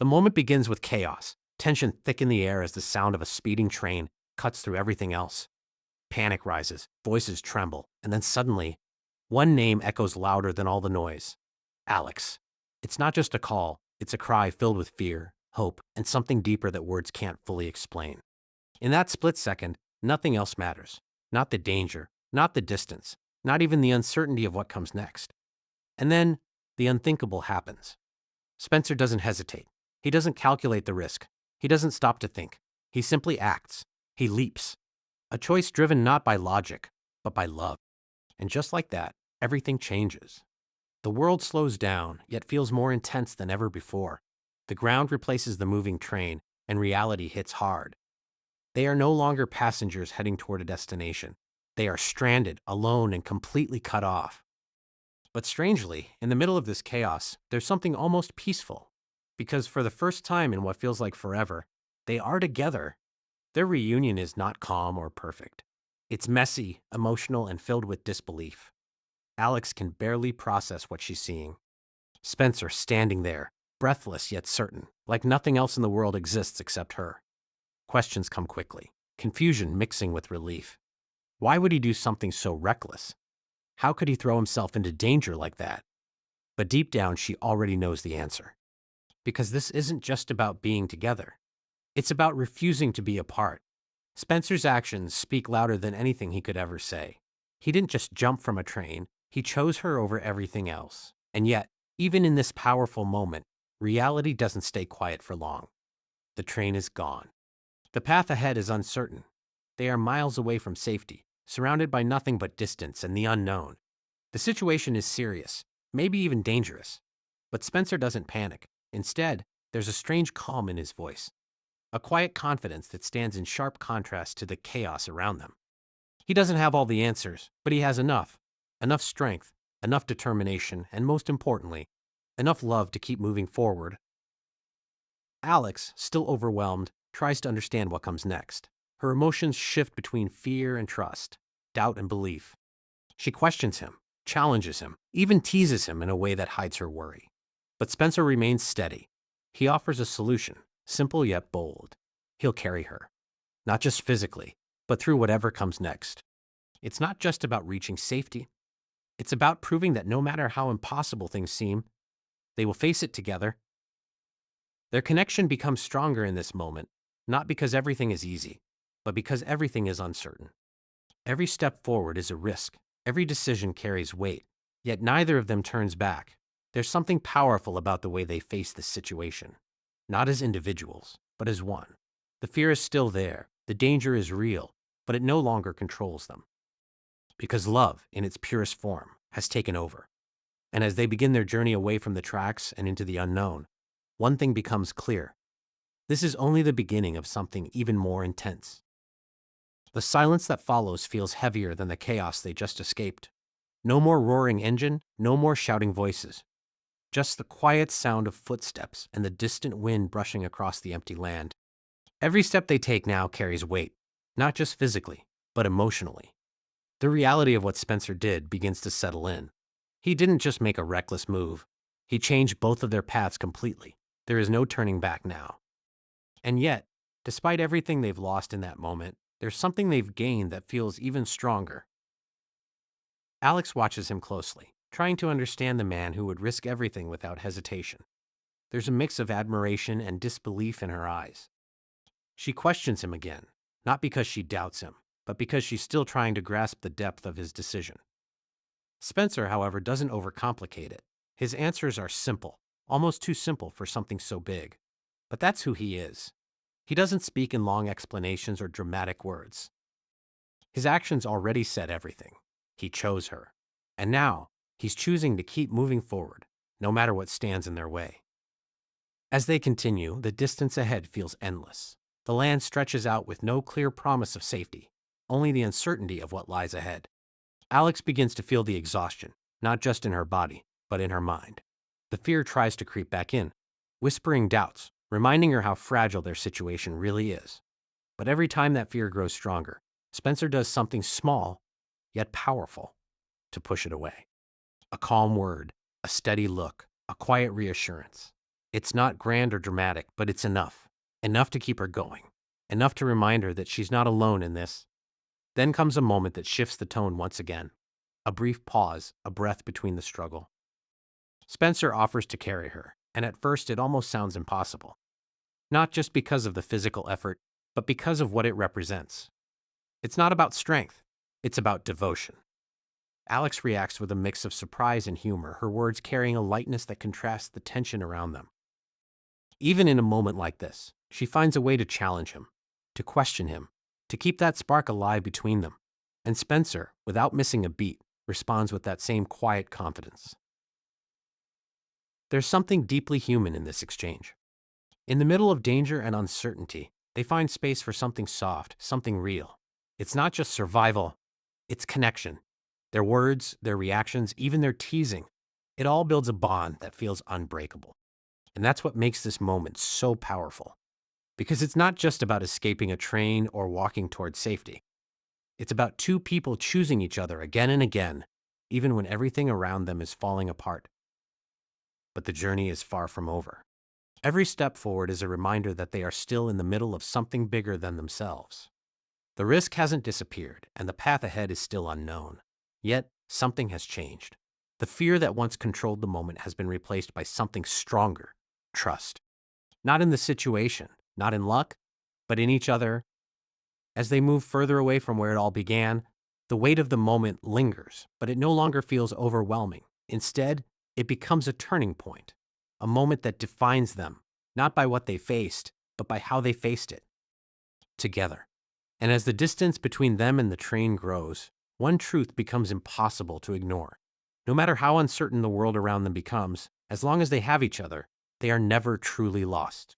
The moment begins with chaos, tension thick in the air as the sound of a speeding train cuts through everything else. Panic rises, voices tremble, and then suddenly, one name echoes louder than all the noise. Alex. It's not just a call, it's a cry filled with fear, hope, and something deeper that words can't fully explain. In that split second, nothing else matters. Not the danger, not the distance, not even the uncertainty of what comes next. And then, the unthinkable happens. Spencer doesn't hesitate. He doesn't calculate the risk. He doesn't stop to think. He simply acts. He leaps. A choice driven not by logic, but by love. And just like that, everything changes. The world slows down, yet feels more intense than ever before. The ground replaces the moving train, and reality hits hard. They are no longer passengers heading toward a destination. They are stranded, alone, and completely cut off. But strangely, in the middle of this chaos, there's something almost peaceful. Because for the first time in what feels like forever, they are together. Their reunion is not calm or perfect. It's messy, emotional, and filled with disbelief. Alex can barely process what she's seeing. Spencer standing there, breathless yet certain, like nothing else in the world exists except her. Questions come quickly, confusion mixing with relief. Why would he do something so reckless? How could he throw himself into danger like that? But deep down, she already knows the answer. Because this isn't just about being together. It's about refusing to be apart. Spencer's actions speak louder than anything he could ever say. He didn't just jump from a train, he chose her over everything else. And yet, even in this powerful moment, reality doesn't stay quiet for long. The train is gone. The path ahead is uncertain. They are miles away from safety, surrounded by nothing but distance and the unknown. The situation is serious, maybe even dangerous. But Spencer doesn't panic. Instead, there's a strange calm in his voice. A quiet confidence that stands in sharp contrast to the chaos around them. He doesn't have all the answers, but he has enough. Enough strength, enough determination, and most importantly, enough love to keep moving forward. Alex, still overwhelmed, tries to understand what comes next. Her emotions shift between fear and trust, doubt and belief. She questions him, challenges him, even teases him in a way that hides her worry. But Spencer remains steady. He offers a solution, simple yet bold. He'll carry her. Not just physically, but through whatever comes next. It's not just about reaching safety. It's about proving that no matter how impossible things seem, they will face it together. Their connection becomes stronger in this moment, not because everything is easy, but because everything is uncertain. Every step forward is a risk. Every decision carries weight, yet neither of them turns back. There's something powerful about the way they face this situation. Not as individuals, but as one. The fear is still there, the danger is real, but it no longer controls them. Because love, in its purest form, has taken over. And as they begin their journey away from the tracks and into the unknown, one thing becomes clear. This is only the beginning of something even more intense. The silence that follows feels heavier than the chaos they just escaped. No more roaring engine, no more shouting voices. Just the quiet sound of footsteps and the distant wind brushing across the empty land. Every step they take now carries weight, not just physically, but emotionally. The reality of what Spencer did begins to settle in. He didn't just make a reckless move. He changed both of their paths completely. There is no turning back now. And yet, despite everything they've lost in that moment, there's something they've gained that feels even stronger. Alex watches him closely, trying to understand the man who would risk everything without hesitation. There's a mix of admiration and disbelief in her eyes. She questions him again, not because she doubts him, but because she's still trying to grasp the depth of his decision. Spencer, however, doesn't overcomplicate it. His answers are simple, almost too simple for something so big. But that's who he is. He doesn't speak in long explanations or dramatic words. His actions already said everything. He chose her. And now, he's choosing to keep moving forward, no matter what stands in their way. As they continue, the distance ahead feels endless. The land stretches out with no clear promise of safety, only the uncertainty of what lies ahead. Alex begins to feel the exhaustion, not just in her body, but in her mind. The fear tries to creep back in, whispering doubts, reminding her how fragile their situation really is. But every time that fear grows stronger, Spencer does something small, yet powerful, to push it away. A calm word, a steady look, a quiet reassurance. It's not grand or dramatic, but it's enough. Enough to keep her going. Enough to remind her that she's not alone in this. Then comes a moment that shifts the tone once again. A brief pause, a breath between the struggle. Spencer offers to carry her, and at first it almost sounds impossible. Not just because of the physical effort, but because of what it represents. It's not about strength, it's about devotion. Alex reacts with a mix of surprise and humor, her words carrying a lightness that contrasts the tension around them. Even in a moment like this, she finds a way to challenge him, to question him, to keep that spark alive between them. And Spencer, without missing a beat, responds with that same quiet confidence. There's something deeply human in this exchange. In the middle of danger and uncertainty, they find space for something soft, something real. It's not just survival, it's connection. Their words, their reactions, even their teasing, it all builds a bond that feels unbreakable. And that's what makes this moment so powerful. Because it's not just about escaping a train or walking towards safety. It's about two people choosing each other again and again, even when everything around them is falling apart. But the journey is far from over. Every step forward is a reminder that they are still in the middle of something bigger than themselves. The risk hasn't disappeared, and the path ahead is still unknown. Yet, something has changed. The fear that once controlled the moment has been replaced by something stronger: trust. Not in the situation, not in luck, but in each other. As they move further away from where it all began, the weight of the moment lingers, but it no longer feels overwhelming. Instead, it becomes a turning point, a moment that defines them, not by what they faced, but by how they faced it, together. And as the distance between them and the train grows, one truth becomes impossible to ignore. No matter how uncertain the world around them becomes, as long as they have each other, they are never truly lost.